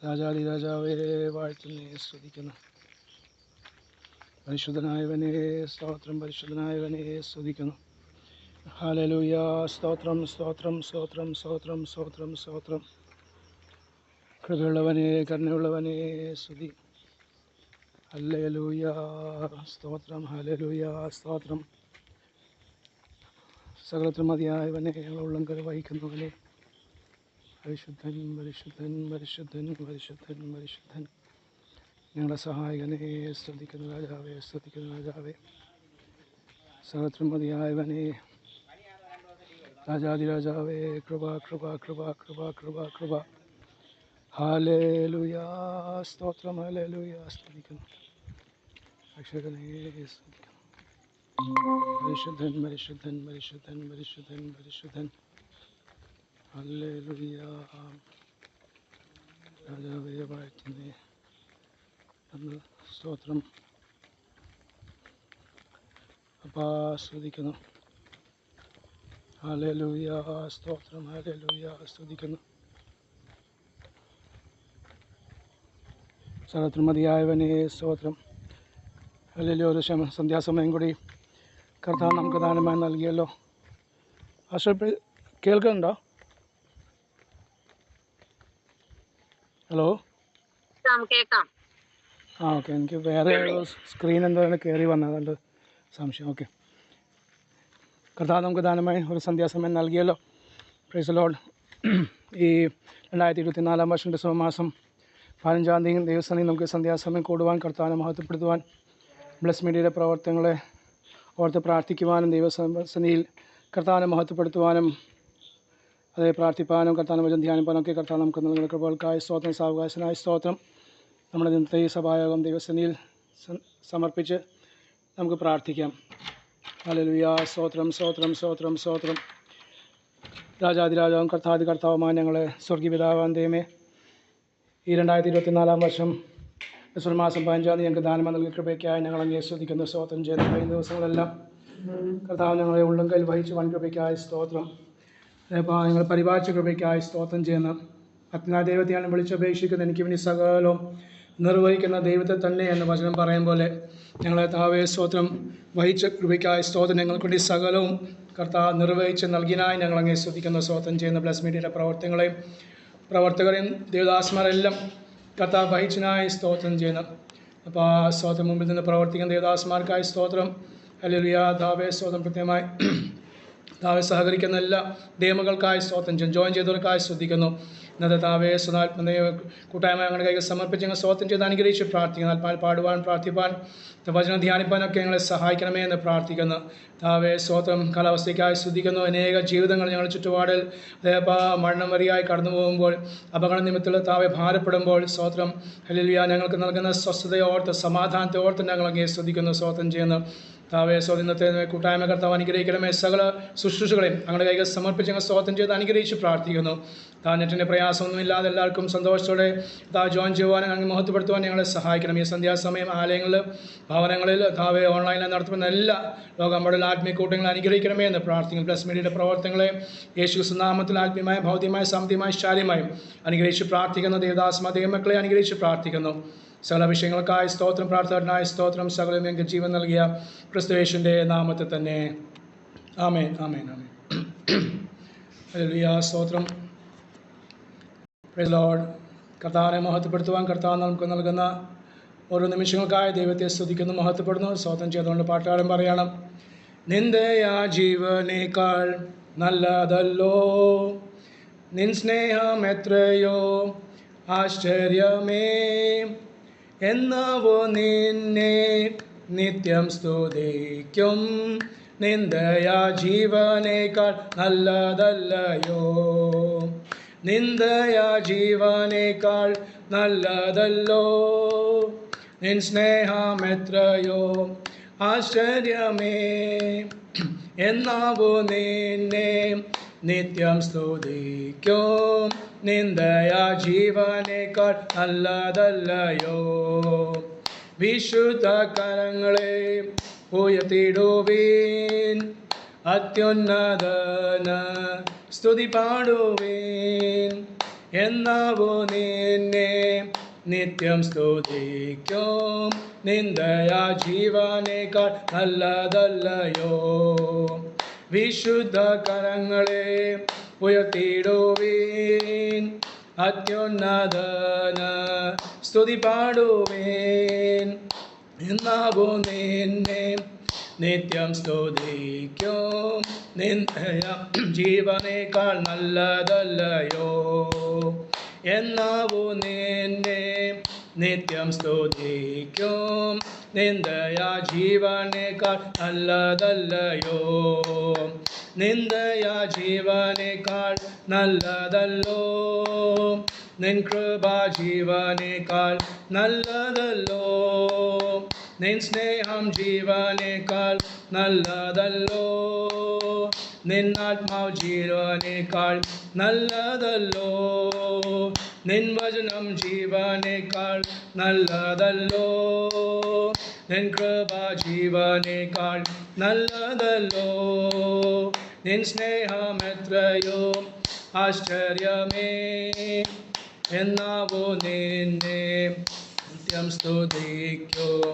രാജാതി രാജാവേ വാഴ്ത്തുന്നേ സ്തുതിക്കുന്നു. പരിശുദ്ധനായവനെ സ്തോത്രം, പരിശുദ്ധനായവനെ സ്തുതിക്കുന്നു. ഹല്ലേലൂയ. സ്തോത്രം, സ്തോത്രം, സ്തോത്രം, സ്തോത്രം, സ്തോത്രം, സ്തോത്രം. കൃപയുള്ളവനെ, കരുണയുള്ളവനെ സ്തുതി. ഹല്ലേലൂയ. സ്തോത്രം, ഹല്ലേലൂയ. സ്തോത്രം. സകലത്തിനും മതിയായവനെ, ഉള്ളംകര വഹിക്കുന്നവനെ, പരിശുദ്ധൻ, പരിശുദ്ധൻ, പരിശുദ്ധൻ, പരിശുദ്ധൻ, പരിശുദ്ധൻ. ഞങ്ങളുടെ സഹായകനെ സ്തുതിക്കുന്ന രാജാവേ, സ്തുതിക്കുന്ന രാജാവേ. സകലത്തിനും മതിയായവനെ, രാജാതിരാജാവേ, കൃപ, കൃപ, കൃപ, കൃപ, കൃപ, കൃപ. ഹല്ലേലൂയ. സ്തോത്രം, ഹല്ലേലൂയ. സ്തുതിക്കുന്നു. രക്ഷകനെ സ്തുതിക്കുന്നു. പരിശുദ്ധൻ, പരിശുദ്ധൻ, പരിശുദ്ധൻ, പരിശുദ്ധൻ, പരിശുദ്ധൻ. ഹല്ലേലൂയ. രാജാവേ വാഴ്ത്തുന്നേ. സ്തോത്രം. അപ്പാ സ്തുതിക്കുന്നു. ഹല്ലേലൂയ. സ്തോത്രം, ഹല്ലേലൂയ. സ്തുതിക്കുന്നു. സകലത്തിനും മതിയായവനെ സ്തോത്രം. ഹല്ലേലൂയ. ഒരു സന്ധ്യാസമയം കൂടി കർത്താവ് നമുക്ക് ദാനമായി നൽകിയല്ലോ. കേൾക്കുന്നുണ്ടോ? ഹലോ. ഓക്കെ. എനിക്ക് വേറെ സ്ക്രീൻ എന്താണ് കയറി വന്നതുകൊണ്ട് സംശയം. ഓക്കെ. കർത്താവ് നമുക്ക് ദാനമായി ഒരു സന്ധ്യാസമയം നൽകിയല്ലോ. Praise the lord. ഈ 2024 വർഷം ഡിസംബർ മാസം 15 തീയതി ദൈവസന്നിധിയിൽ നമുക്ക് സന്ധ്യാസമയം കൂടുവാൻ, കർത്താവിനെ മഹത്വപ്പെടുത്തുവാൻ, ബ്ലസ് മീഡിയയുടെ പ്രവർത്തനങ്ങളെ ഓർത്ത് പ്രാർത്ഥിക്കുവാനും, ദൈവസന്നിധിയിൽ കർത്താവിനെ മഹത്വപ്പെടുത്തുവാനും, അതേ പ്രാർത്ഥിപ്പാനും, കർത്താവിനെ വചനം ധ്യാനിപ്പാനും ഒക്കെ കർത്താവ് നമുക്ക് നൽകുന്ന കൃപകൾക്കായി സ്തോത്രം. സാവകാശനായ സ്തോത്രം. നമ്മുടെ ഇന്നത്തെ ഈ സഭായോഗം ദൈവസന്നിധിയിൽ സമർപ്പിച്ച് നമുക്ക് പ്രാർത്ഥിക്കാം. ഹല്ലേലൂയ. സ്തോത്രം, സ്തോത്രം, സ്തോത്രം, സ്തോത്രം. രാജാതിരാജാവും കർത്താവുമായ ഞങ്ങളെ സ്വർഗീയ പിതാവാം ദൈവമേ, ഈ 2024 വർഷം ഡിസംബർ മാസം 15 തീയതി ഞങ്ങൾക്ക് ദാനം നൽകിയ കൃപയ്ക്കായി ഞങ്ങൾ അങ്ങേ സ്തുതിക്കുന്നു. സ്തോത്രം ചെയ്യുന്ന കഴിഞ്ഞ ദിവസങ്ങളെല്ലാം കർത്താവ് ഞങ്ങളെ ഉള്ളം കയ്യിൽ വഹിച്ച് വൻ കൃപയ്ക്കായി സ്തോത്രം. ഞങ്ങൾ പരിപാലിച്ച കൃപയ്ക്കായി സ്തോത്രം ചെയ്യുന്ന അത്യുന്നത ദൈവത്തെയാണ് വിളിച്ചപേക്ഷിക്കുന്നത്. എനിക്ക് വേണ്ടി സകലവും നിർവഹിക്കുന്ന ദൈവത്തെ തന്നെ എന്ന് വചനം പറയും പോലെ ഞങ്ങളെ താവേ സ്തോത്രം വഹിച്ച കൃപയ്ക്കായി സ്തോത്രം. ഞങ്ങൾക്ക് വേണ്ടി സകലവും കർത്താവ് നിർവഹിച്ച് നൽകിനായി ഞങ്ങൾ അങ്ങേ സ്തുതിക്കുന്ന സ്തോത്രം ചെയ്യുന്ന ബ്ലസ് മീഡിയയുടെ പ്രവർത്തനങ്ങളെയും പ്രവർത്തകരെയും ദേവദാസന്മാരെല്ലാം കർത്താവ് വഹിച്ചനായി സ്തോത്രം ചെയ്യുന്നു. അപ്പോൾ ആ സ്തോത്രം മുമ്പിൽ നിന്ന് പ്രവർത്തിക്കുന്ന ദേവദാസന്മാർക്കായി സ്തോത്രം. ഹല്ലേലൂയ. താവേ സ്തോത്രം. പ്രത്യേകമായി താവേ സഹകരിക്കുന്ന എല്ലാ ദൈവങ്ങൾക്കായി സ്തോത്രം ചെയ്യും. ജോയിൻ ചെയ്തവർക്കായി ശ്രദ്ധിക്കുന്നു. ഇന്നത്തെ താവേ സുനാത്മ കൂട്ടായ്മ ഞങ്ങളുടെ കൈകൾ സമർപ്പിച്ച് ഞങ്ങൾ സ്തോത്രം ചെയ്ത് അനുഗ്രഹിച്ച് പ്രാർത്ഥിക്കുന്നു. ആത്മാവിൽ പാടുവാൻ, പ്രാർത്ഥിപ്പാൻ, വചനം ധ്യാനിപ്പാനൊക്കെ ഞങ്ങളെ സഹായിക്കണമേ എന്ന് പ്രാർത്ഥിക്കുന്നു. താവേ സ്തോത്രം. കാലാവസ്ഥയ്ക്കായി ശ്രദ്ധിക്കുന്നു. അനേക ജീവിതങ്ങൾ ഞങ്ങളുടെ ചുറ്റുപാടിൽ മരണം വരിയായി കടന്നു പോകുമ്പോൾ, അപകട നിമിത്തത്തിൽ താവേ ഭാരപ്പെടുമ്പോൾ സ്തോത്രം. ഹല്ലേലൂയ. ഞങ്ങൾക്ക് നൽകുന്ന സ്വസ്ഥതയോർത്ത്, സമാധാനത്തെ ഓർത്ത് ഞങ്ങൾ അങ്ങേ ശ്രദ്ധിക്കുന്നു. സ്തോത്രം ചെയ്യുന്നു. താവേ സ്തോത്രം. ഇന്നത്തെ കൂട്ടായ്മ കർത്താവ് അനുഗ്രഹിക്കണമേ. സകല ശുശ്രൂഷകളെയും ഞങ്ങളുടെ കൈകൾ സമർപ്പിച്ച് ഞങ്ങൾ സ്തോത്രം ചെയ്ത് അനുഗ്രഹിച്ച് പ്രാർത്ഥിക്കുന്നു. നെറ്റിൻ്റെ പ്രയാസമൊന്നുമില്ലാതെ എല്ലാവർക്കും സന്തോഷത്തോടെ ജോയിൻ ചെയ്യുവാനും അങ്ങനെ മഹത്വപ്പെടുത്തുവാൻ ഞങ്ങളെ സഹായിക്കണം. ഈ സന്ധ്യാസമയം ആലയങ്ങളിൽ, ഭവനങ്ങളിൽ, താവേ ഓൺലൈനിൽ നടത്തുന്ന എല്ലാ ലോകമ്പടിൽ ആത്മീയ കൂട്ടങ്ങളെ അനുഗ്രഹിക്കണമേ എന്ന് പ്രാർത്ഥിക്കുന്നു. ബ്ലസ് മീഡിയയുടെ പ്രവർത്തനങ്ങളെ യേശു നാമത്തിൽ ആത്മീയമായ, ഭൗതികമായ, സാമ്പത്തികമായ, ശാരീരികമായും അനുഗ്രഹിച്ച് പ്രാർത്ഥിക്കുന്നു. ദേവദാസന്മാർ ദൈവമക്കളെ അനുഗ്രഹിച്ച് പ്രാർത്ഥിക്കുന്നു. സകല വിഷയങ്ങൾക്കായി സ്തോത്രം. പ്രാർത്ഥനായ സ്തോത്രം. സകലം ഞങ്ങൾക്ക് ജീവൻ നൽകിയ ക്രിസ്തുയേശുവിൻ്റെ നാമത്തിൽ തന്നെ. ആമേൻ, ആമേൻ, ആമേൻ. ഹല്ലേലൂയ. സ്തോത്രം. Price the Lord. കർത്താവിനെ മഹത്വപ്പെടുത്തുവാൻ കർത്താവ് നമുക്ക് നൽകുന്ന ഓരോ നിമിഷങ്ങൾക്കായി ദൈവത്തെ സ്തുതിക്കുന്നു, മഹത്വപ്പെടുന്നു. സ്തോത്രം ചെയ്തുകൊണ്ട് പാട്ടുകാരൻ പറയണം. നിന്ദയാ ജീവനേക്കാൾ നല്ലതല്ലോ നിൻ സ്നേഹം എത്രയോ ആശ്ചര്യമേ, എന്നാവോ നിന്നെ നിത്യം സ്തുതിക്കും. നിന്ദയാ ജീവനേക്കാൾ നല്ലതല്ലയോ, നിന്ദയാ ജീവനേക്കാൾ നല്ലതല്ലോ നിൻ സ്നേഹം എത്രയോ ആശ്ചര്യമേ, എന്നാവോ നിന്നെ നിത്യം സ്തുതിക്കും. നിന്ദയാ ജീവനേക്കാൾ നല്ലതല്ലയോ. വിശുദ്ധ കരങ്ങളെ ഉയർത്തിടുവീൻ, അത്യുന്നതന് സ്തുതി പാടുവീൻ. എന്നാവോ നിന്നെ നിത്യം സ്തുതിക്കും. നിന്ദയാ ജീവനേക്കാൾ നല്ലതല്ലയോ. വിശുദ്ധ കരങ്ങളെ ഉയർത്തിടുവീൻ, അത്യുന്നതന് സ്തുതി പാടുവീൻ. എന്നാവോ നിന്നെ നിത്യം സ്തുതിക്കും. നിന്ദയാ ജീവനേക്കാൾ നല്ലതല്ലയോ. എന്നാവോ നിന്നെ നിത്യം സ്തുതിക്കും. നിന്ദയാ ജീവനേക്കാൾ നല്ലതല്ലയോ. നിന്ദയാ ജീവനേക്കാൾ നല്ലതല്ലോ. നിൻ കൃപ ജീവനേക്കാൾ നല്ലതല്ലോ. നിൻ സ്നേഹം ജീവനേക്കാൾ നല്ലതല്ലോ. നിൻ ആത്മാവ് ജീവനേക്കാൾ നല്ലതല്ലോ. നിൻ വചനം ജീവനേക്കാൾ നല്ലതല്ലോ. നിൻ കൃപ ജീവനേക്കാൾ നല്ലതല്ലോ. നിൻ സ്നേഹം എത്രയോ ആശ്ചര്യമേ. എന്നാവോ നിന്നെ നിത്യം സ്തുതിക്കും.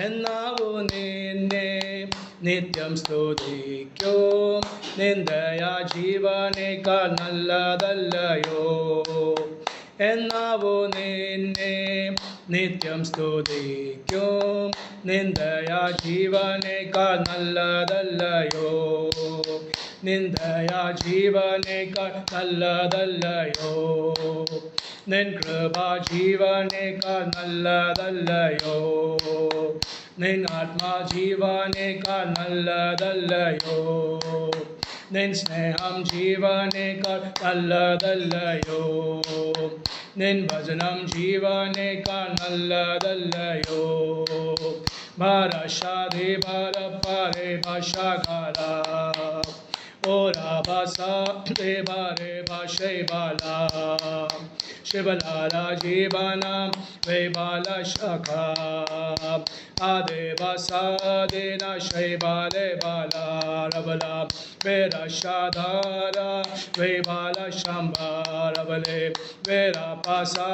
എന്നാവോ നിന്നെ നിത്യം സ്തുതിക്കും. നിന്ദയാ ജീവനേക്കാൾ നല്ലതല്ലയോ. എന്നാവോ നിന്നെ നിത്യം സ്തുതിക്കും. നിന്ദയാ ജീവനേക്കാൾ നല്ലതല്ലയോ. നിന്ദയാ ജീവനേക്കാൾ നല്ലതല്ലയോ. നിൻ കൃപ ജീവനേക്കാൾ നല്ലതല്ലയോ. നിൻ ആത്മാ ജീവനേക്കാൾ നല്ലതല്ലയോ. നിൻ സ്നേഹം ജീവനേക്കാൾ നല്ലതല്ലയോ. നിൻ വചനം ജീവനേക്കാൾ നല്ലതല്ലയോ. ഭാരഷാദേ ഭാരപ്പാരേ ഭാഷാകാല ഓരാ ഭാസാ ദേവാരേ ഭാഷേ ബാല शिवलाला जीवनम वे बाला शाखा आदे बसा देना शैबाले बाला रबला वेरा शाधारा वे बाला शंभा रबले वेरा पासा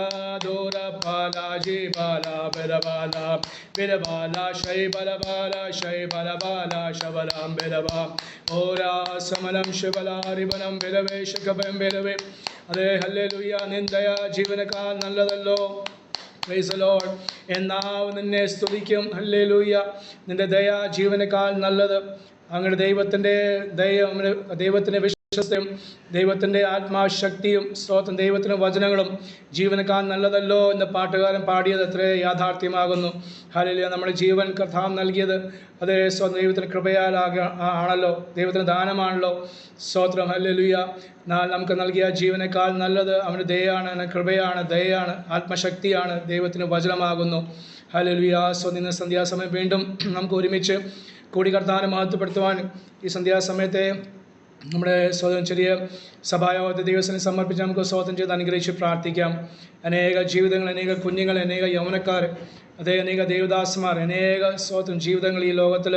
दूरा बाला जी बाला बिरबाला शैबला बाला शबलाम बिरबा ओरा समलम शिवला रिबनम बिरवे शकबम बिरवे അതെ ഹല്ലേലൂയ. നിന്ദയാ ജീവനേക്കാൾ നല്ലതല്ലോ. Praise the lord. എന്നാവ് നിന്നെ സ്തുതിക്കും. ഹല്ലേലൂയ. നിന്റെ ദയ ജീവനേക്കാൾ നല്ലത്. അങ്ങനെ ദൈവത്തിൻ്റെ ദൈവത്തിൻ്റെ വിശ്വസ്തയും ദൈവത്തിൻ്റെ ആത്മാശക്തിയും സ്തോത്രം ദൈവത്തിൻ്റെ വചനങ്ങളും ജീവനേക്കാൾ നല്ലതല്ലോ എന്ന് പാട്ടുകാരൻ പാടിയത് എത്ര യാഥാർത്ഥ്യമാകുന്നു. ഹല്ലേലൂയ. നമ്മുടെ ജീവൻ കർത്താവ് നൽകിയത് അതേ സ്വന്തം ദൈവത്തിൻ്റെ കൃപയാൽ ആണല്ലോ, ദൈവത്തിൻ്റെ ദാനമാണല്ലോ. സ്തോത്രം. ഹല്ലേലൂയ. എന്നാൽ നമുക്ക് നൽകിയ ജീവനേക്കാൾ നല്ലത് അവൻ്റെ ദയയാണ്, കൃപയാണ്, ദയയാണ്, ആത്മശക്തിയാണ്, ദൈവത്തിന് വചനമാകുന്നു. ഹല്ലേലൂയ. ഇന്ന് സന്ധ്യാസമയം വീണ്ടും നമുക്ക് ഒരുമിച്ച് കൂടി കർത്താവിനെ മഹത്വപ്പെടുത്തുവാൻ ഈ സന്ധ്യാസമയത്തെ നമ്മുടെ സ്വതം ചെറിയ സഭായോഗത്തെ ദൈവത്തിന് സമർപ്പിച്ച് നമുക്ക് സ്വതം ചെയ്ത് അനുഗ്രഹിച്ച് പ്രാർത്ഥിക്കാം. അനേക ജീവിതങ്ങൾ, അനേക കുഞ്ഞുങ്ങൾ, അനേക യൗവനക്കാർ, അതേ അനേക ദേവദാസന്മാർ, അനേക സ്വതം ജീവിതങ്ങൾ ഈ ലോകത്തിൽ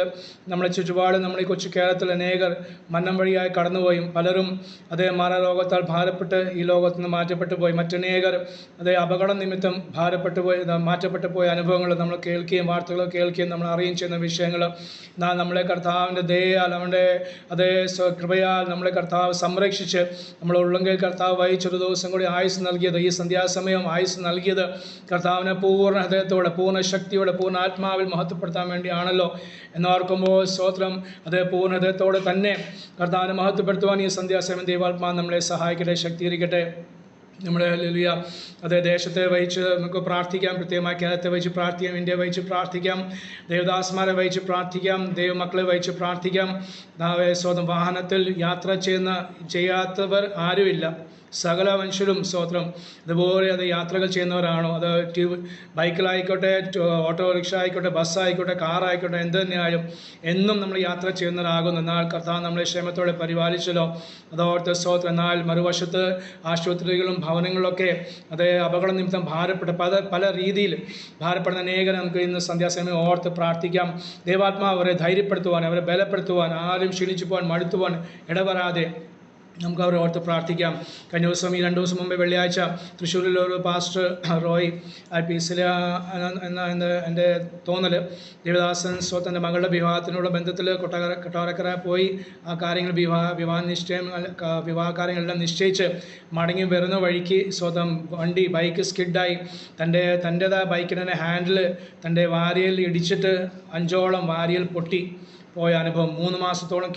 നമ്മളെ ചുറ്റുപാട്, നമ്മുടെ ഈ കൊച്ചു കേരളത്തിൽ അനേകർ മന്നം വഴിയായി കടന്നുപോയും പലരും അതേ മാനരോഗത്താൽ ഭാരപ്പെട്ട് ഈ ലോകത്ത് നിന്ന് മാറ്റപ്പെട്ടു പോയി. മറ്റനേകർ അതേ അപകടം നിമിത്തം മാറ്റപ്പെട്ടു പോയ അനുഭവങ്ങൾ നമ്മൾ കേൾക്കുകയും വാർത്തകൾ കേൾക്കുകയും നമ്മൾ അറിയുകയും ചെയ്യുന്ന വിഷയങ്ങൾ. എന്നാൽ നമ്മളെ കർത്താവിൻ്റെ ദയയാൽ അവൻ്റെ അതേ കൃപയാൽ നമ്മളെ കർത്താവ് സംരക്ഷിച്ച് നമ്മളെ ഉള്ളെങ്കിൽ കർത്താവ് വഹിച്ചൊരു ദിവസം കൂടി ആയുസ് നൽകിയത്, ഈ സന്ധ്യാസമയം ആയുസ് നൽകിയത് കർത്താവിനെ പൂർണ്ണ ഹൃദയത്തോടെ, പൂർണ്ണ ശക്തിയോടെ, പൂർണ്ണ ആത്മാവിൽ മഹത്വപ്പെടുത്താൻ വേണ്ടിയാണല്ലോ എന്നോർക്കുമ്പോൾ സ്തോത്രം. അതേ പൂർണ്ണ ഹൃദയത്തോടെ തന്നെ കർത്താവിനെ മഹത്വപ്പെടുത്തുവാൻ ഈ സന്ധ്യാസമയം ദൈവാത്മാ നമ്മളെ സഹായിക്കട്ടെ, ശക്തീകരിക്കട്ടെ. നമ്മുടെ ഹല്ലേലൂയ അതേ ദേശത്തെ വഹിച്ച് നമുക്ക് പ്രാർത്ഥിക്കാം. പ്രത്യേകമായി കേരളത്തെ വഹിച്ച് പ്രാർത്ഥിക്കാം, ഇന്ത്യയെ വഹിച്ച് പ്രാർത്ഥിക്കാം, ദേവദാസന്മാരെ വഹിച്ച് പ്രാർത്ഥിക്കാം, ദൈവമക്കളെ വഹിച്ച് പ്രാർത്ഥിക്കാം. സ്വന്തം വാഹനത്തിൽ യാത്ര ചെയ്യാത്തവർ ആരുമില്ല. സകല മനുഷ്യരും സ്തോത്രം അതുപോലെ അത് യാത്രകൾ ചെയ്യുന്നവരാണോ, അത് ബൈക്കിലായിക്കോട്ടെ, ഓട്ടോറിക്ഷ ആയിക്കോട്ടെ, ബസ്സായിക്കോട്ടെ, കാറായിക്കോട്ടെ, എന്ത് തന്നെയായാലും എന്നും നമ്മൾ യാത്ര ചെയ്യുന്നവരാകുന്നു. എന്നാൽ കർത്താവ് നമ്മളെ ക്ഷേമത്തോടെ പരിപാലിച്ചല്ലോ, അതോർത്ത് സ്തോത്രം. എന്നാൽ മറുവശത്ത് ആശുപത്രികളും ഭവനങ്ങളിലൊക്കെ അതേ അപകട നിമിത്തം ഭാരപ്പെട്ട പല രീതിയിൽ ഭാരപ്പെടുന്ന അനേകം നമുക്ക് ഇന്ന് സന്ധ്യാസമയം ഓർത്ത് പ്രാർത്ഥിക്കാം. ദൈവാത്മാവ് അവരെ ധൈര്യപ്പെടുത്തുവാൻ, അവരെ ബലപ്പെടുത്തുവാൻ, ആരും ക്ഷീണിച്ചു പോകാൻ, മടുത്തുവാൻ ഇടവരാതെ നമുക്ക് അവരെ ഓർത്ത് പ്രാർത്ഥിക്കാം. കഴിഞ്ഞ ദിവസം ഈ 2 ദിവസം മുമ്പ് വെള്ളിയാഴ്ച തൃശ്ശൂരിലൊരു പാസ്റ്റർ റോയ് പീസില എന്ന എൻ്റെ തോന്നൽ ദേവദാസൻ സ്വത്തൻ്റെ മകളുടെ വിവാഹത്തിനുള്ള ബന്ധത്തിൽ കൊട്ടാരക്കര പോയി ആ കാര്യങ്ങൾ വിവാഹ കാര്യങ്ങളെല്ലാം നിശ്ചയിച്ച് മടങ്ങി വരുന്ന വഴിക്ക് സ്വന്തം ബൈക്ക് സ്കിഡായി തൻ്റേതായ ബൈക്കിന് തന്നെ ഹാൻഡിൽ തൻ്റെ വാരിയൽ ഇടിച്ചിട്ട് 5ഓളം വാരിയൽ പൊട്ടി പോയ അനുഭവം. 3 മാസത്തോളം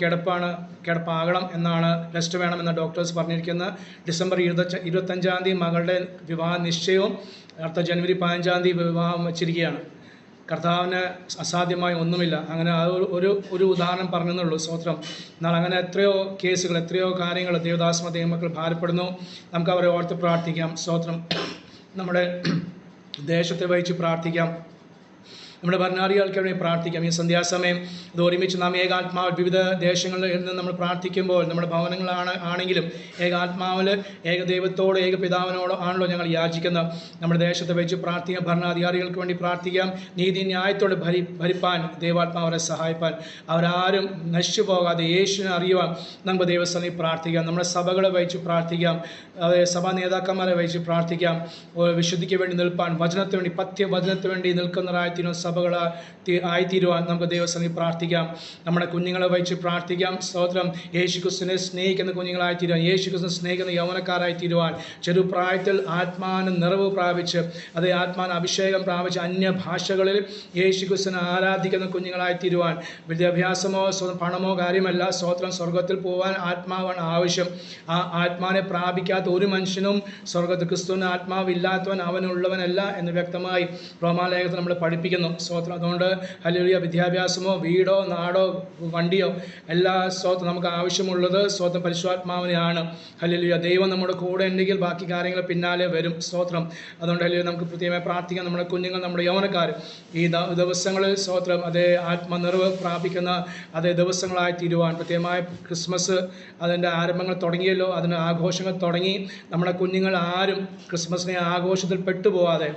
കിടപ്പാകണം എന്നാണ്, ടെസ്റ്റ് വേണമെന്ന് ഡോക്ടേഴ്സ് പറഞ്ഞിരിക്കുന്നത്. ഡിസംബർ 25 മകളുടെ വിവാഹ നിശ്ചയവും അടുത്ത ജനുവരി 15 വിവാഹം വച്ചിരിക്കുകയാണ്. കർത്താവിന് അസാധ്യമായി ഒന്നുമില്ല. അങ്ങനെ ഒരു ഉദാഹരണം പറഞ്ഞെന്നുള്ളൂ. സ്തോത്രം. എന്നാൽ അങ്ങനെ എത്രയോ കേസുകൾ, എത്രയോ കാര്യങ്ങൾ ദേവദാസ ദൈവമക്കൾ ഭാരപ്പെടുന്നു. നമുക്ക് അവരെ ഓർത്ത് പ്രാർത്ഥിക്കാം. സ്തോത്രം. നമ്മുടെ ദേശത്തെ വഹിച്ച് പ്രാർത്ഥിക്കാം. നമ്മുടെ ഭരണാധികാരികൾക്ക് വേണ്ടി പ്രാർത്ഥിക്കാം. ഈ സന്ധ്യാസമയം ഇത് ഒരുമിച്ച് നാം ഏകാത്മാവ് വിവിധ ദേശങ്ങളിൽ നിന്ന് നമ്മൾ പ്രാർത്ഥിക്കുമ്പോൾ നമ്മുടെ ഭവനങ്ങളാണെങ്കിലും ഏകാത്മാവിൽ ഏകദൈവത്തോട് ഏകപിതാവിനോട് ആണല്ലോ ഞങ്ങൾ യാചിക്കുന്നത്. നമ്മുടെ ദേശത്തെ വെച്ച് പ്രാർത്ഥിക്കാം. ഭരണാധികാരികൾക്ക് വേണ്ടി പ്രാർത്ഥിക്കാം. നീതി ന്യായത്തോടെ ഭരിപ്പാൻ ദൈവാത്മാവ് അവരെ സഹായിപ്പാൻ, അവരാരും നശിച്ചു പോകാതെ യേശുവിനെ അറിയുവാൻ നമുക്ക് ദൈവസന്നിധി പ്രാർത്ഥിക്കാം. നമ്മുടെ സഭകളെ വഹിച്ച് പ്രാർത്ഥിക്കാം. സഭാ നേതാക്കന്മാരെ വഹിച്ച് പ്രാർത്ഥിക്കാം. വിശുദ്ധിക്ക് വേണ്ടി നിൽപ്പാൻ, വചനത്തിന് വേണ്ടി പഥ്യവചനത്തിന് വേണ്ടി നിൽക്കുന്നവരായിത്തീരുവാൻ, സഭകൾ ആയിത്തീരുവാൻ നമുക്ക് ദൈവസന്നിധി പ്രാർത്ഥിക്കാം. നമ്മുടെ കുഞ്ഞുങ്ങളെ വഹിച്ച് പ്രാർത്ഥിക്കാം. സ്തോത്രം. യേശുക്രിസ്തുവിനെ സ്നേഹിക്കുന്ന കുഞ്ഞുങ്ങളായിത്തീരുവാൻ, യേശുക്രിസ്തുവിനെ സ്നേഹിക്കുന്ന യൗവനക്കാരായിത്തീരുവാൻ, ചെറുപ്രായത്തിൽ ആത്മാവിന് നിറവ് പ്രാപിച്ച് ആത്മാവിന് അഭിഷേകം പ്രാപിച്ച് അന്യഭാഷകളിൽ യേശുക്രിസ്തുവിനെ ആരാധിക്കുന്ന കുഞ്ഞുങ്ങളായിത്തീരുവാൻ. വിദ്യാഭ്യാസമോ പണമോ കാര്യമല്ല. സ്തോത്രം. സ്വർഗത്തിൽ പോകാൻ ആത്മാവാണ് ആവശ്യം. ആ ആത്മാവിനെ പ്രാപിക്കാത്ത ഒരു മനുഷ്യനും സ്വർഗത്തിൽ, ക്രിസ്തുവിന് ആത്മാവില്ലാത്തവൻ അവനുള്ളവനല്ല എന്ന് വ്യക്തമായി റോമാലേഖനത്തിൽ നമ്മൾ പഠിപ്പിക്കുന്നു. സ്തോത്രം. അതുകൊണ്ട് ഹല്ലേലൂയ, വിദ്യാഭ്യാസമോ വീടോ നാടോ വണ്ടിയോ എല്ലാ സ്തോത്രം നമുക്ക് ആവശ്യമുള്ളത് സ്തോത്രം പരിശുദ്ധാത്മാവിനെയാണ്. ഹല്ലേലൂയ. ദൈവം നമ്മുടെ കൂടെ ഉണ്ടെങ്കിൽ ബാക്കി കാര്യങ്ങൾ പിന്നാലെ വരും. സ്തോത്രം. അതുകൊണ്ട് ഹല്ലേലൂയ, നമുക്ക് പ്രത്യേകമായി പ്രാർത്ഥിക്കാം. നമ്മുടെ കുഞ്ഞുങ്ങൾ, നമ്മുടെ യൗവനക്കാർ ഈ ദിവസങ്ങളിൽ സ്തോത്രം ആത്മനിറവ് പ്രാപിക്കുന്ന ദിവസങ്ങളായി തീരുവാൻ, പ്രത്യേകമായി ക്രിസ്മസ് അതിൻ്റെ ആരംഭങ്ങൾ തുടങ്ങിയല്ലോ, അതിന് ആഘോഷങ്ങൾ തുടങ്ങി. നമ്മുടെ കുഞ്ഞുങ്ങൾ ആരും ക്രിസ്മസിനെ ആഘോഷത്തിൽ പെട്ടുപോകാതെ,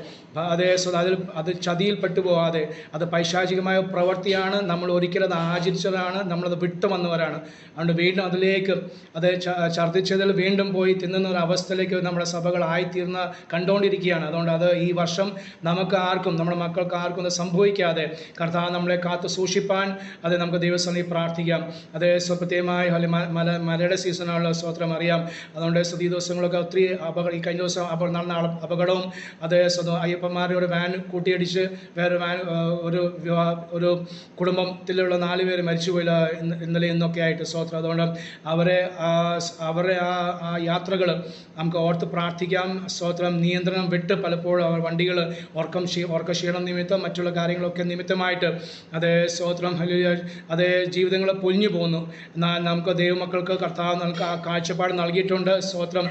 അത് ചതിയിൽ പെട്ടുപോകാതെ, അത് പൈശാചികമായ പ്രവൃത്തിയാണ്. നമ്മൾ ഒരിക്കലും അത് ആചരിച്ചതാണ്, നമ്മളത് വിട്ടു വന്നവരാണ്. അതുകൊണ്ട് വീണ്ടും അതിലേക്ക് ഛർദ്ദിച്ചതിൽ വീണ്ടും പോയി തിന്നുന്ന ഒരു അവസ്ഥയിലേക്ക് നമ്മുടെ സഭകൾ ആയിത്തീർന്ന കണ്ടുകൊണ്ടിരിക്കുകയാണ്. അതുകൊണ്ട് ഈ വർഷം നമുക്ക് ആർക്കും, നമ്മുടെ മക്കൾക്ക് ആർക്കും അത് സംഭവിക്കാതെ കർത്താവ് നമ്മളെ കാത്തു സൂക്ഷിപ്പാൻ നമുക്ക് ദൈവസന്നിധി പ്രാർത്ഥിക്കാം. പ്രത്യേകമായി മലയുടെ സീസണുള്ള സ്തോത്രം അറിയാം. അതുകൊണ്ട് ഈ ദിവസങ്ങളൊക്കെ ഒത്തിരി ഈ കഴിഞ്ഞ ദിവസം നടന്ന അപകടവും അയ്യപ്പന്മാരുടെ ഒരു വാൻ കൂട്ടിയടിച്ച് വേറെ ഒരു കുടുംബത്തിലുള്ള 4 പേര് മരിച്ചുപോയില്ല ഇന്നലെ ഇന്നൊക്കെ ആയിട്ട്. സ്തോത്രം. അതുകൊണ്ട് അവരുടെ ആ യാത്രകൾ നമുക്ക് ഓർത്ത് പ്രാർത്ഥിക്കാം. സ്തോത്രം. നിയന്ത്രണം വിട്ട് പലപ്പോഴും അവർ വണ്ടികൾ ഉറക്കക്ഷീണം നിമിത്തം മറ്റുള്ള കാര്യങ്ങളൊക്കെ നിമിത്തമായിട്ട് സ്തോത്രം ജീവിതങ്ങൾ പൊലിഞ്ഞു പോകുന്നു. എന്നാൽ നമുക്ക് ദൈവമക്കൾക്ക് കർത്താവ് നമുക്ക് ആ കാഴ്ചപ്പാട് നൽകിയിട്ടുണ്ട്. സ്തോത്രം.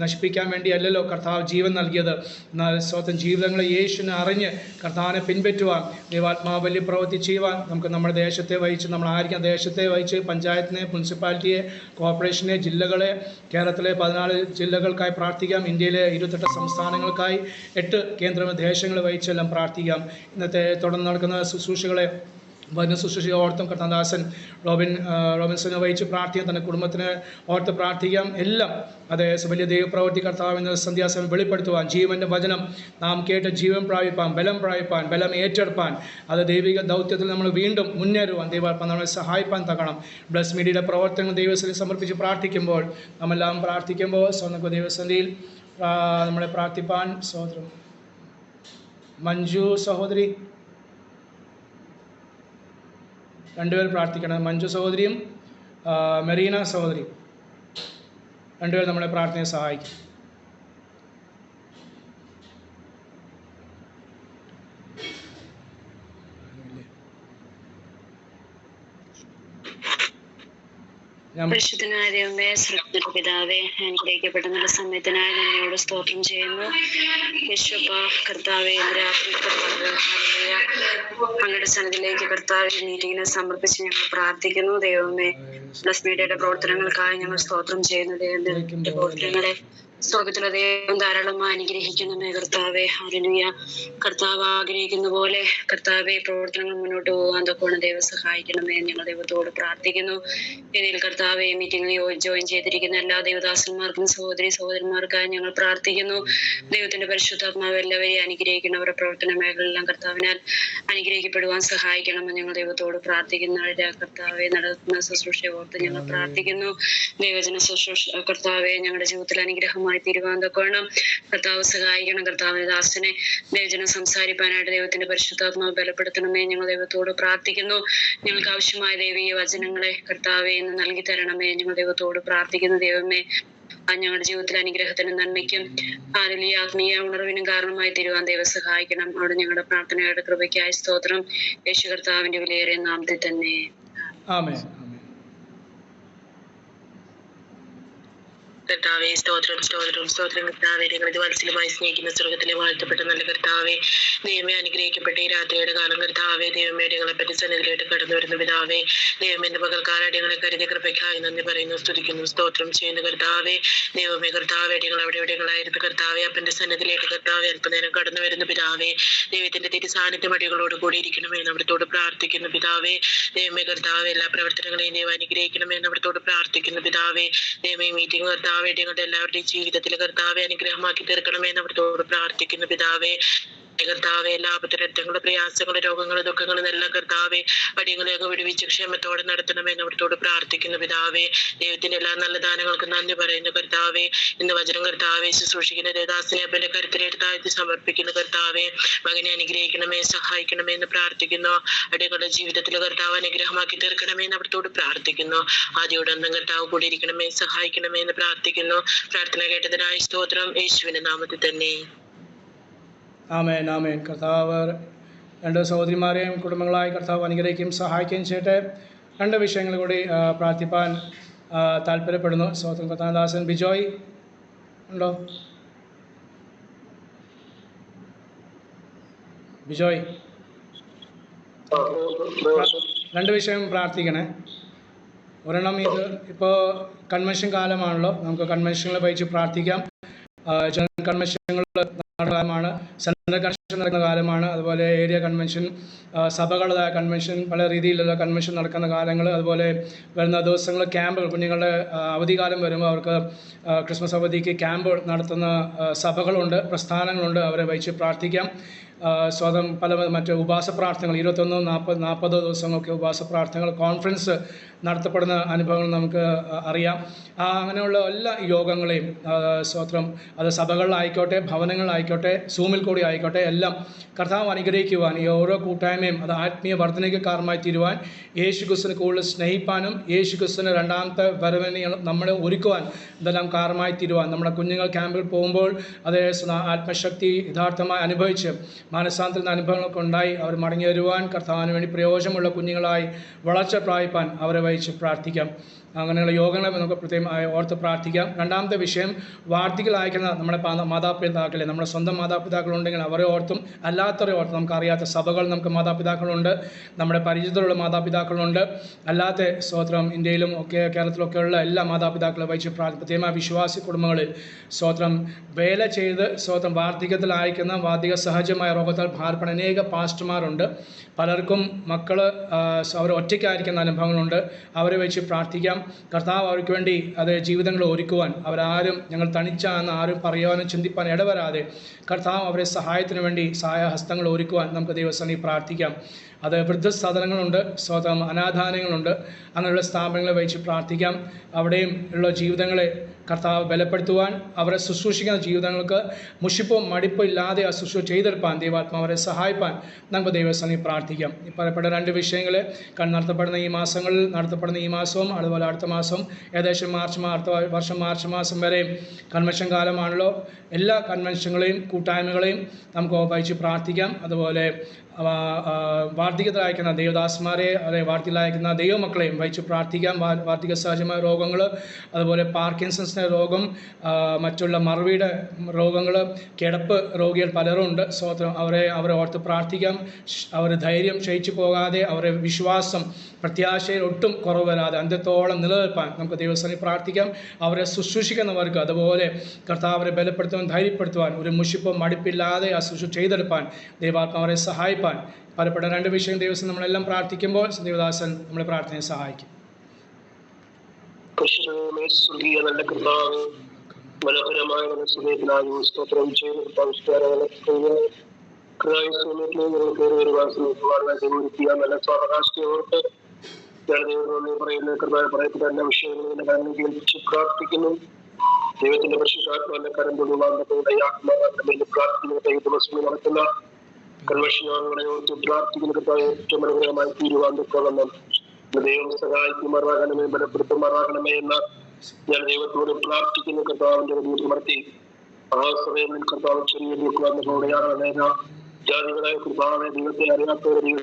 നശിപ്പിക്കാൻ വേണ്ടിയല്ലല്ലോ കർത്താവ് ജീവൻ നൽകിയത്. എന്നാൽ സ്തോത്രം ജീവിതങ്ങളെ യേശുവിനെ അറിഞ്ഞ് കർത്താവിനെ പിൻപറ്റുവാൻ, ദൈവാത്മാവ് വലിയ പ്രവൃത്തി ചെയ്യുവാൻ നമുക്ക് നമ്മുടെ ദേശത്തെ വഹിച്ച്, നമ്മളായിരിക്കുന്ന ദേശത്തെ വഹിച്ച് പഞ്ചായത്തിനെ, മുനിസിപ്പാലിറ്റിയെ, കോർപ്പറേഷനെ, ജില്ലകളെ, കേരളത്തിലെ 14 ജില്ലകൾക്കായി പ്രാർത്ഥിക്കാം. ഇന്ത്യയിലെ 28 സംസ്ഥാനങ്ങൾക്കായി 8 കേന്ദ്ര ദേശങ്ങളെ വഹിച്ചെല്ലാം പ്രാർത്ഥിക്കാം. ഇന്നത്തെ തുടർന്ന് നടക്കുന്ന ശുശ്രൂഷകളെ ശുശ്രൂഷ ഓർത്തും കർത്താദാസൻ റോബിൻസനെ വഹിച്ച് പ്രാർത്ഥിക്കാം. തൻ്റെ കുടുംബത്തിന് ഓർത്ത് പ്രാർത്ഥിക്കാം. എല്ലാം വലിയ ദൈവപ്രവൃത്തി കർത്താവിന് സന്ധ്യാസമയം വെളിപ്പെടുത്തുവാൻ, ജീവൻ്റെ വചനം നാം കേട്ട് ജീവൻ പ്രാപിപ്പാൻ, ബലം ഏറ്റെടുപ്പാൻ, ദൈവിക ദൗത്യത്തിൽ നമ്മൾ വീണ്ടും മുന്നേറുവാൻ ദൈവാത്മാവ് നമ്മളെ സഹായിപ്പാൻ തക്കണം. ബ്ലസ് മീഡിയയുടെ പ്രവർത്തനങ്ങൾ ദൈവസന്നിധിയിൽ സമർപ്പിച്ച് പ്രാർത്ഥിക്കുമ്പോൾ, നമ്മളെല്ലാം പ്രാർത്ഥിക്കുമ്പോൾ സ്വന്തം ദൈവസന്നിധിയിൽ നമ്മളെ പ്രാർത്ഥിപ്പാൻ. സ്തോത്രം. മഞ്ജു സഹോദരി 2 പേർ പ്രാർത്ഥിക്കണം. മഞ്ജു സഹോദരിയും മെറീന സഹോദരിയും 2 പേർ നമ്മളെ പ്രാർത്ഥനയെ സഹായിക്കും. പരിശുദ്ധനായ ദൈവമേ, സ്വർഗ്ഗത്തിലെ പിതാവേ, അനുഗ്രഹിക്കപ്പെട്ട നല്ല സമയത്തിനായി നന്ദിയോട് സ്തോത്രം ചെയ്യുന്നു. യേശുവ കർത്താവേ, രാത്രി അങ്ങയുടെ സന്നിധിയിലേക്ക് കർത്താവെ മീറ്റിങ്ങിനെ സമർപ്പിച്ച് ഞങ്ങൾ പ്രാർത്ഥിക്കുന്നു. ദൈവമേ, ബ്ലസ് മീഡിയയുടെ പ്രവർത്തനങ്ങൾക്കായി ഞങ്ങൾ സ്തോത്രം ചെയ്യുന്നു. ദൈവത്തിന്റെ പ്രവർത്തനങ്ങളെ സ്വർഗത്തിലെ ദൈവം ധാരാളമായി അനുഗ്രഹിക്കണമേ കർത്താവെ. ഹല്ലേലൂയ. കർത്താവ് ആഗ്രഹിക്കുന്ന പോലെ കർത്താവെ പ്രവർത്തനങ്ങൾ മുന്നോട്ട് പോകാൻ തൊക്കെ ദൈവം സഹായിക്കണമേ. ഞങ്ങൾ ദൈവത്തോട് പ്രാർത്ഥിക്കുന്നു. ഇതിൽ കർത്താവെ മീറ്റിംഗിൽ ജോയിൻ ചെയ്തിരിക്കുന്ന എല്ലാ ദൈവദാസന്മാർക്കും സഹോദരന്മാർക്കായി ഞങ്ങൾ പ്രാർത്ഥിക്കുന്നു. ദൈവത്തിന്റെ പരിശുദ്ധാത്മാവ് എല്ലാവരെയും അനുഗ്രഹിക്കണം. അവരുടെ പ്രവർത്തന മേഖലയെല്ലാം കർത്താവിനാൽ അനുഗ്രഹിക്കപ്പെടുവാൻ സഹായിക്കണമെന്ന് ഞങ്ങൾ ദൈവത്തോട് പ്രാർത്ഥിക്കുന്നു. കർത്താവെ നടത്തുന്ന ശുശ്രൂഷയെ ഓർത്ത് ഞങ്ങൾ പ്രാർത്ഥിക്കുന്നു. ദൈവജന ശുശ്രൂഷ കർത്താവെ ഞങ്ങളുടെ ജീവിതത്തിൽ അനുഗ്രഹമായി തീരുവാൻ തൊക്കണം കർത്താവ് സഹായിക്കണം. കർത്താവിന്റെ ദാസനെ ദൈവജനം സംസാരിക്കാനായിട്ട് ദൈവത്തിന്റെ പരിശുദ്ധാത്മാവ് ബലപ്പെടുത്തണമേ. ഞങ്ങൾ ദൈവത്തോട് പ്രാർത്ഥിക്കുന്നു. ഞങ്ങൾക്ക് ആവശ്യമായ ദൈവീയ വചനങ്ങളെ കർത്താവെ ഇന്ന് നൽകി തരണമേ. ഞങ്ങൾ ദൈവത്തോട് പ്രാർത്ഥിക്കുന്നു. ദൈവമേ ഞങ്ങളുടെ ജീവിതത്തിൽ അനുഗ്രഹത്തിനും നന്മയ്ക്കും ഹല്ലേലൂയ ആത്മീയ ഉണർവിനും കാരണമായി തീരുവാൻ ദൈവം സഹായിക്കണം. അവിടെ ഞങ്ങളുടെ പ്രാർത്ഥനയുടെ കൃപയ്ക്കായി സ്തോത്രം. യേശു കർത്താവിന്റെ വിലയേറിയ നാമത്തിൽ തന്നെ ആമേൻ. കർത്താവെ സ്തോത്രം സ്തോത്രം സ്തോത്രം. കർത്താവെ ഞങ്ങൾ ഇത് വത്സലമായി സ്നേഹിക്കുന്ന സ്വർഗത്തിലെ വാഴ്ത്തപ്പെട്ട നല്ല കർത്താവെ, ദൈവമേ അനുഗ്രഹിക്കപ്പെട്ട ഈ രാത്രിയുടെ കാലം കർത്താവെ, ദൈവമേ ഞങ്ങളെ പറ്റി സന്നിധിയിലേക്ക് കടന്നു വരുന്ന പിതാവേ, ദൈവമേ എന്റെ പകൽക്കാലം ഞങ്ങളെ കരുതിയ കൃപയ്ക്കായി നന്ദി പറയുന്നു, സ്തുതിക്കുന്നു, സ്തോത്രം ചെയ്യുന്ന കർത്താവെ. ദൈവമേ കർത്താവെ ഞങ്ങൾ അവിടെ എവിടെകളായിരുന്നു കർത്താവെ, അപ്പന്റെ സന്നിധിയിലേക്ക് കർത്താവെ അല്പനേരം കടന്നു വരുന്ന പിതാവേ, ദൈവത്തിന്റെ തിരു സാന്നിധ്യം അടികളോട് കൂടി ഇരിക്കണമെന്ന് അവിടത്തോട് പ്രാർത്ഥിക്കുന്നു പിതാവേ. ദൈവമേ കർത്താവെ എല്ലാ പ്രവർത്തനങ്ങളെയും ദൈവം അനുഗ്രഹിക്കണമെന്ന് അവിടത്തോട് പ്രാർത്ഥിക്കുന്നു പിതാവേ. ദൈവമേ മീറ്റിംഗ് കർത്താവെ ഞങ്ങളുടെ എല്ലാവരുടെയും ജീവിതത്തിൽ കർത്താവെ അനുഗ്രഹമാക്കി തീർക്കണമെന്ന് അവിടത്തോട് പ്രാർത്ഥിക്കുന്നു പിതാവേ. കർത്താവെ എല്ലാ ആപത്തുരക്തങ്ങളുടെ പ്രയാസങ്ങളും രോഗങ്ങളും ദുഃഖങ്ങളും എല്ലാം കർത്താവെ അടിയങ്ങളെയൊക്കെ വിടുവിച്ച് ക്ഷേമത്തോടെ നടത്തണമെന്ന് അവിടത്തോട് പ്രാർത്ഥിക്കുന്നു പിതാവേ. ദൈവത്തിന്റെ എല്ലാ നല്ല ദാനങ്ങൾക്കും നന്ദി പറയുന്നു കർത്താവെ. ഇന്ന് വചനം കർത്താവെ ശുശ്രൂഷിക്കുന്ന ദേവദാസിനെ അപ്പന്റെ കരുത്തിലേക്ക് താഴ്ത്തി സമർപ്പിക്കുന്നു കർത്താവെ. മകനെ അനുഗ്രഹിക്കണമേ, സഹായിക്കണമേ എന്ന് പ്രാർത്ഥിക്കുന്നു. അടിയങ്ങളുടെ ജീവിതത്തിൽ കർത്താവ് അനുഗ്രഹമാക്കി തീർക്കണമേ എന്ന് അവിടത്തോട് പ്രാർത്ഥിക്കുന്നു. ആദ്യോടൊന്നും കർത്താവ് കൂടിയിരിക്കണമേ, സഹായിക്കണമേ എന്ന് പ്രാർത്ഥിക്കുന്നു. പ്രാർത്ഥന കേട്ടതിനായി സ്തോത്രം. യേശുവിന്റെ നാമത്തിൽ തന്നെ ആമേൻ. ആമേൻ. കർത്താവ് രണ്ട് സഹോദരിമാരെയും കുടുംബങ്ങളായി കർത്താവ് അനുഗ്രഹിക്കുകയും സഹായിക്കുകയും ചെയ്യട്ടെ. രണ്ട് വിഷയങ്ങൾ കൂടി പ്രാർത്ഥിപ്പാൻ താല്പര്യപ്പെടുന്നു. സ്വതന്ത്ര കർത്താദാസൻ ബിജോയ് ഉണ്ടോ? ബിജോയ്, രണ്ട് വിഷയം പ്രാർത്ഥിക്കണേ. ഒരെണ്ണം ഇത് ഇപ്പോൾ കൺവെൻഷൻ കാലമാണല്ലോ, നമുക്ക് കൺവെൻഷനുകളെ വഹിച്ച് പ്രാർത്ഥിക്കാം. ജനറൽ കൺവെൻഷനുകൾ കാലമാണ്, സെൻട്രൽ കൺവെൻഷൻ നടക്കുന്ന കാലമാണ്, അതുപോലെ ഏരിയ കൺവെൻഷൻ, സഭകളുടെ കൺവെൻഷൻ, പല രീതിയിലുള്ള കൺവെൻഷൻ നടക്കുന്ന കാലങ്ങൾ, അതുപോലെ വരുന്ന ദിവസങ്ങൾ ക്യാമ്പുകൾ, കുഞ്ഞുങ്ങളുടെ അവധിക്കാലം വരുമ്പോൾ അവർക്ക് ക്രിസ്മസ് അവധിക്ക് ക്യാമ്പ് നടത്തുന്ന സഭകളുണ്ട്, പ്രസ്ഥാനങ്ങളുണ്ട്, അവരെ വഹിച്ച് പ്രാർത്ഥിക്കാം. സ്വതം പല മറ്റ് ഉപവാസ പ്രാർത്ഥനകൾ 21-40 ദിവസങ്ങൾക്ക് ഉപവാസ പ്രാർത്ഥനകൾ, കോൺഫറൻസ് നടത്തപ്പെടുന്ന അനുഭവങ്ങൾ നമുക്ക് അറിയാം. അങ്ങനെയുള്ള എല്ലാ യോഗങ്ങളെയും സ്വത്രം അത് സഭകളിലായിക്കോട്ടെ, ഭവനങ്ങളിലായിക്കോട്ടെ, സൂമിൽ കൂടി ആയിക്കോട്ടെ, എല്ലാം കർത്താവ് അനുഗ്രഹിക്കുവാൻ, ഈ ഓരോ കൂട്ടായ്മയും അത് ആത്മീയ വർധനയ്ക്ക് കാരണമായി തീരുവാൻ, യേശു ക്രിസ്തുവിനെ കൂടുതൽ സ്നേഹിപ്പാനും യേശു ക്രിസ്തുവിൻ്റെ രണ്ടാമത്തെ വരവിനെ നമ്മളെ ഒരുക്കുവാൻ ഇതെല്ലാം കാരണമായി തീരുവാൻ, നമ്മുടെ കുഞ്ഞുങ്ങൾ ക്യാമ്പിൽ പോകുമ്പോൾ അതേ ആത്മശക്തി യഥാർത്ഥമായി അനുഭവിച്ച് മാനസാന്തര അനുഭവങ്ങളൊക്കെ ഉണ്ടായി അവർ മടങ്ങി വരുവാൻ, കർത്താവിന് വേണ്ടി പ്രയോജനമുള്ള കുഞ്ഞുങ്ങളായി വളർച്ച പ്രാപിപ്പാൻ അവരെ വഹിച്ച് പ്രാർത്ഥിക്കാം. അങ്ങനെയുള്ള യോഗങ്ങളെ നമുക്ക് പ്രത്യേകം ഓർത്ത് പ്രാർത്ഥിക്കാം. രണ്ടാമത്തെ വിഷയം, വാർദ്ധക്യത്തിലായിരിക്കുന്ന നമ്മുടെ മാതാപിതാക്കളെ, നമ്മുടെ സ്വന്തം മാതാപിതാക്കളുണ്ടെങ്കിൽ അവരെ ഓർത്തും അല്ലാത്തവരെ ഓർത്തും, നമുക്കറിയാത്ത സഭകൾ നമുക്ക് മാതാപിതാക്കളുണ്ട്, നമ്മുടെ പരിചിതരുള്ള മാതാപിതാക്കളുണ്ട്, അല്ലാത്ത സ്തോത്രം ഇന്ത്യയിലും ഒക്കെ കേരളത്തിലൊക്കെയുള്ള എല്ലാ മാതാപിതാക്കളെ വഹിച്ച് പ്രത്യേകമായ വിശ്വാസി കുടുംബങ്ങളിൽ സ്തോത്രം വേല ചെയ്ത് സ്തോത്രം വാർദ്ധക്യത്തിലായിരിക്കുന്ന വാർദ്ധക്യ സഹജമായ രോഗത്താൽ ഭാരപ്പെടുന്ന അനേക പാസ്റ്റർമാരുണ്ട്. പലർക്കും മക്കൾ അവർ ഒറ്റയ്ക്കായിരിക്കുന്ന അനുഭവങ്ങളുണ്ട്. അവരെ വെച്ച് പ്രാർത്ഥിക്കാം. കർത്താവ് അവർക്ക് വേണ്ടി അത് ജീവിതങ്ങൾ ഒരുക്കുവാൻ, അവരാരും ഞങ്ങൾ തനിച്ചാന്ന് ആരും പറയുവാനും ചിന്തിപ്പാൻ ഇടവരാതെ കർത്താവ് അവരെ സഹായത്തിന് വേണ്ടി സഹായഹസ്തങ്ങൾ ഒരുക്കുവാൻ നമുക്ക് ദൈവസന്നിധിയിൽ പ്രാർത്ഥിക്കാം. അത് വൃദ്ധസദനങ്ങളുണ്ട്, സ്വതം അനാഥാലയങ്ങളുണ്ട്, അങ്ങനെയുള്ള സ്ഥാപനങ്ങളെ വഹിച്ച് പ്രാർത്ഥിക്കാം. അവിടെയും ഉള്ള ജീവിതങ്ങളെ കർത്താവ് ബലപ്പെടുത്തുവാൻ, അവരെ ശുശ്രൂഷിക്കുന്ന ജീവിതങ്ങൾക്ക് മുഷിപ്പോ മടിപ്പോ ഇല്ലാതെ ആ ശുശ്രൂഷ ചെയ്തെടുപ്പാൻ ദൈവാത്മാവരെ സഹായിപ്പാൻ നമുക്ക് ദൈവസന്നിധിയിൽ പ്രാർത്ഥിക്കാം. ഈ പറയപ്പെട്ട രണ്ട് വിഷയങ്ങൾ നടത്തപ്പെടുന്ന ഈ മാസങ്ങളിൽ നടത്തപ്പെടുന്ന ഈ മാസവും അതുപോലെ അടുത്ത മാസം ഏകദേശം അടുത്ത വർഷം മാർച്ച് മാസം വരെ കൺവെൻഷൻ കാലമാണല്ലോ. എല്ലാ കൺവെൻഷനുകളെയും കൂട്ടായ്മകളെയും നമുക്ക് വഹിച്ച് പ്രാർത്ഥിക്കാം. അതുപോലെ വാർദ്ധക്യത്തിലയക്കുന്ന ദൈവദാസന്മാരെ, വാർദ്ധക്യത്തിലയക്കുന്ന ദൈവമക്കളെയും വഹിച്ച് പ്രാർത്ഥിക്കാം. വാർദ്ധക്യ സഹജമായ രോഗങ്ങൾ, അതുപോലെ പാർക്കിൻസൺസ് പാർക്കിൻസന്റെ രോഗം, മറ്റുള്ള മറവിയുടെ രോഗങ്ങൾ, കിടപ്പ് രോഗികൾ പലരും ഉണ്ട്. സ്വതന്ത്രം അവരെ ഓർത്ത് പ്രാർത്ഥിക്കാം. അവർ ധൈര്യം ക്ഷയിച്ചു പോകാതെ, അവരെ വിശ്വാസം പ്രത്യാശയിൽ ഒട്ടും കുറവ് വരാതെ അന്ത്യത്തോളം നിലനിൽപ്പാൻ നമുക്ക് ദൈവസന്നിധിയിൽ പ്രാർത്ഥിക്കാം. അവരെ ശുശ്രൂഷിക്കുന്നവർക്ക് അതുപോലെ കർത്താവ് അവരെ ബലപ്പെടുത്തുവാൻ, ധൈര്യപ്പെടുത്തുവാൻ, ഒരു മുഷിപ്പോ മടുപ്പില്ലാതെ ആ ശുശ്രൂഷ ചെയ്തെടുപ്പാൻ ദൈവാത്മാവരെ സഹായിപ്പാൻ പലപ്പെട്ട 2 വിഷയം ദിവസം നമ്മളെല്ലാം പ്രാർത്ഥിക്കുമ്പോൾ ദൈവദാസൻ നമ്മളെ പ്രാർത്ഥനയെ സഹായിക്കും. മനോഹരമായ മനസ്സുഖത്തിനായി സ്തോത്രം ചെയ്ത് നല്ല സ്വാവകാശത്തോർക്ക് പറയപ്പെട്ട എല്ലാ വിഷയങ്ങളും കാരണം കേൾപ്പിച്ച് പ്രാർത്ഥിക്കുന്നു. ദൈവത്തിന്റെ പരിശുദ്ധാത്മാവിന്റെ കരം തൊടുവാന്തത്തോടെ പ്രാർത്ഥിക്കുന്ന ദിവസം നടക്കുന്ന കൺവെൻഷനുകളെ ഓർത്ത് പ്രാർത്ഥിക്കുന്ന ഏറ്റവും മനോഹരമായി തീരുവാന്തത്തോളം ദൈവം സഹായിക്കുമാറാകണമേ, ബലപ്പെടുത്തുമാറാകണമേ എന്ന ഞാൻ ദൈവത്തോട് പ്രാർത്ഥിക്കുന്ന കർത്താവിന്റെ ഉയർത്തി ആ സമയം കർത്താവ് ചെറിയ നോക്കുവാന്നോടെയാണ് ജാതികളായ കർത്താവിനെ ദൈവത്തെ അറിയാത്തവരെ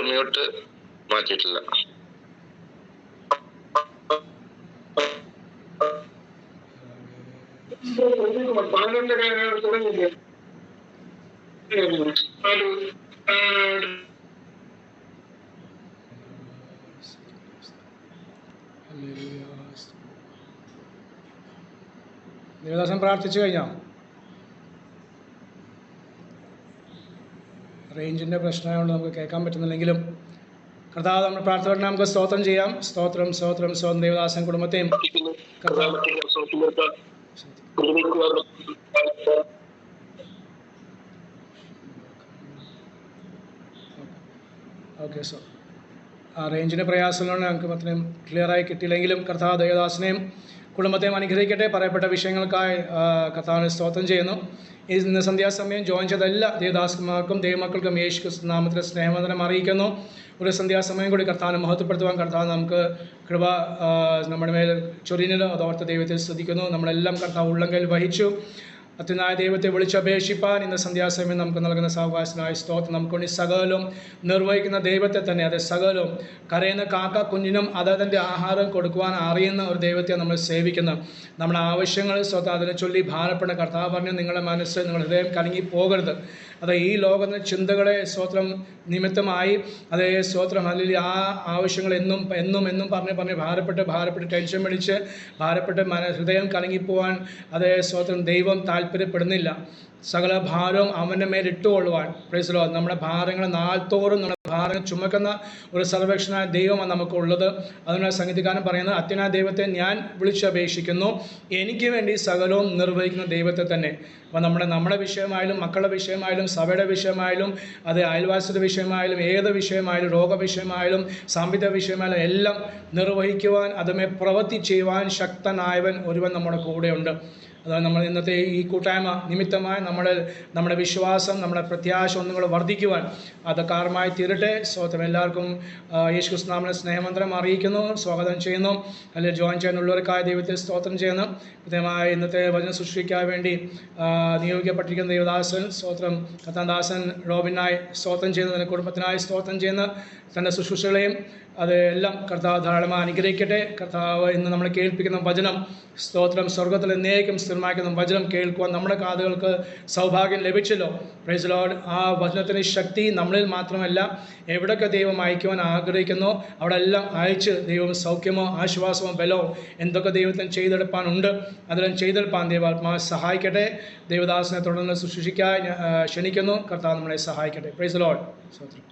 മ്യൂട്ട് മാറ്റിയിട്ടില്ല. ദേവദാസൻ പ്രാർത്ഥിച്ചു കഴിഞ്ഞോ? റേഞ്ചിൻ്റെ പ്രശ്നമായതുകൊണ്ട് നമുക്ക് കേൾക്കാൻ പറ്റുന്നില്ലെങ്കിലും കർത്താവ് നമ്മൾ പ്രാർത്ഥന നമുക്ക് സ്തോത്രം ചെയ്യാം. സ്തോത്രം സ്തോത്രം സ്തോത്രം. ദേവദാസൻ കുടുംബത്തെയും ഓക്കെ. സോ ആ റേഞ്ചിൻ്റെ പ്രയാസമുള്ളതുകൊണ്ട് ഞങ്ങൾക്ക് അത്രയും ക്ലിയറായി കിട്ടിയില്ലെങ്കിലും കർത്താവ് ദേവദാസനെയും കുടുംബത്തെയും അനുഗ്രഹിക്കട്ടെ. പറയപ്പെട്ട വിഷയങ്ങൾക്കായി കർത്താവിനെ സ്തോത്രം ചെയ്യുന്നു. ഇന്ന് സന്ധ്യാസമയം ജോയിൻ ചെയ്ത എല്ലാ ദേവദാസന്മാർക്കും ദൈവമക്കൾക്കും യേശു ക്രിസ്തു നാമത്തിലെ സ്നേഹവന്ദനം അറിയിക്കുന്നു. ഒരു സന്ധ്യാസമയം കൂടി കർത്താവിനെ മഹത്വപ്പെടുത്തുവാൻ കർത്താവ് നമുക്ക് കൃപ നമ്മുടെ മേൽ ചൊരിഞ്ഞല്ലോ. അതോർത്ത് ദൈവത്തെ സ്തുതിക്കുന്നു. നമ്മളെല്ലാം കർത്താവ് ഉള്ളംകൈയിൽ വഹിച്ചു. അത്യുനായ ദൈവത്തെ വിളിച്ചപേക്ഷിപ്പാൻ ഇന്ന് സന്ധ്യാസമയം നമുക്ക് നൽകുന്ന സാവകാശനായ സ്തോത്രം. നമുക്കൊണ്ട് സകലവും നിർവഹിക്കുന്ന ദൈവത്തെ തന്നെ, അത് സകലവും കരയുന്ന കാക്ക കുഞ്ഞിനും അതതിൻ്റെ ആഹാരം കൊടുക്കുവാൻ അറിയുന്ന ഒരു ദൈവത്തെ നമ്മൾ സേവിക്കുന്നു. നമ്മുടെ ആവശ്യങ്ങൾ സ്വന്തം അതിനെ ചൊല്ലി ഭാരപ്പെടുന്ന കർത്താവ് പറഞ്ഞു, നിങ്ങളുടെ മനസ്സ്, നിങ്ങളുടെ ഹൃദയം കലങ്ങി പോകരുത്. അത് ഈ ലോകത്തിൻ്റെ ചിന്തകളെ സ്തോത്രം നിമിത്തമായി അതേ സ്തോത്രം അല്ലെങ്കിൽ ആ ആവശ്യങ്ങൾ എന്നും പറഞ്ഞ് ഭാരപ്പെട്ട് ടെൻഷൻ പിടിച്ച് ഭാരപ്പെട്ട് ഹൃദയം കലങ്ങിപ്പോവാൻ അതേ സ്തോത്രം ദൈവം താല്പര്യപ്പെടുന്നില്ല. സകല ഭാരവും അവൻ്റെ മേലിട്ടുകൊള്ളുവാൻ പ്രൈസ് ലോർഡ്. നമ്മുടെ ഭാരങ്ങൾ നാൾത്തോറും നമ്മുടെ ഭാരം ചുമക്കുന്ന ഒരു സർവക്ഷനായ ദൈവമാണ് നമുക്കുള്ളത്. അതിനുള്ള സംഗീതകാരൻ പറയുന്നത്, അത്യുനായ ദൈവത്തെ ഞാൻ വിളിച്ചപേക്ഷിക്കുന്നു, എനിക്ക് വേണ്ടി സകലവും നിർവഹിക്കുന്ന ദൈവത്തെ തന്നെ. അപ്പോൾ നമ്മുടെ വിഷയമായാലും മക്കളുടെ വിഷയമായാലും സഭയുടെ വിഷയമായാലും അത് അയൽവാസിയുടെ വിഷയമായാലും ഏത് വിഷയമായാലും രോഗവിഷയമായാലും സാമ്പത്തിക വിഷയമായാലും എല്ലാം നിർവഹിക്കുവാൻ അതുമേ പ്രവൃത്തി ചെയ്യുവാൻ ശക്തനായവൻ ഒരുവൻ നമ്മുടെ കൂടെയുണ്ട്. അതാണ് നമ്മൾ ഇന്നത്തെ ഈ കൂട്ടായ്മ നിമിത്തമായി നമ്മുടെ വിശ്വാസം, നമ്മുടെ പ്രത്യാശ ഒന്നുകൂടെ വർദ്ധിക്കുവാൻ അത് കാരണമായി തീരട്ടെ. സ്തോത്രം. എല്ലാവർക്കും യേശു ക്രിസ്തു നാമത്തിൽ സ്നേഹമന്ത്രം അറിയിക്കുന്നു, സ്വാഗതം ചെയ്യുന്നു. അല്ലെങ്കിൽ ജോയിൻ ചെയ്യാനുള്ളവർക്കായ ദൈവത്തെ സ്തോത്രം ചെയ്യുന്നു. കൃത്യമായി ഇന്നത്തെ വചന സൃഷ്ടിക്കാൻ വേണ്ടി നിയോഗിക്കപ്പെട്ടിരിക്കുന്ന ദൈവദാസൻ സ്തോത്രം കഥാദാസൻ റോബിനായി സ്തോത്രം ചെയ്യുന്നതിന് കുടുംബത്തിനായി സ്തോത്രം ചെയ്യുന്ന തൻ്റെ ശുശ്രൂഷകളെയും അതെല്ലാം കർത്താവ് ധാരാളമായി അനുഗ്രഹിക്കട്ടെ. കർത്താവ് ഇന്ന് നമ്മളെ കേൾപ്പിക്കുന്ന വചനം സ്തോത്രം സ്വർഗത്തിൽ എന്നേക്കും സ്ഥിരമാക്കുന്ന വചനം കേൾക്കുവാൻ നമ്മുടെ കാതുകൾക്ക് സൗഭാഗ്യം ലഭിച്ചല്ലോ. Praise Lord. ആ വചനത്തിൻ്റെ ശക്തി നമ്മളിൽ മാത്രമല്ല, എവിടെയൊക്കെ ദൈവം അയക്കുവാൻ ആഗ്രഹിക്കുന്നോ അവിടെ എല്ലാം അയച്ച് ദൈവം സൗഖ്യമോ ആശ്വാസമോ ബലമോ എന്തൊക്കെ ദൈവത്തിന് ചെയ്തെടുപ്പാനുണ്ട് അതെല്ലാം ചെയ്തെടുപ്പാൻ ദൈവാത്മാവ് സഹായിക്കട്ടെ. ദൈവദാസനെ തുടർന്ന് ശുശ്രൂഷിക്കാൻ ക്ഷണിക്കുന്നു. കർത്താവ് നമ്മളെ സഹായിക്കട്ടെ. Praise lord. സ്തോത്രം.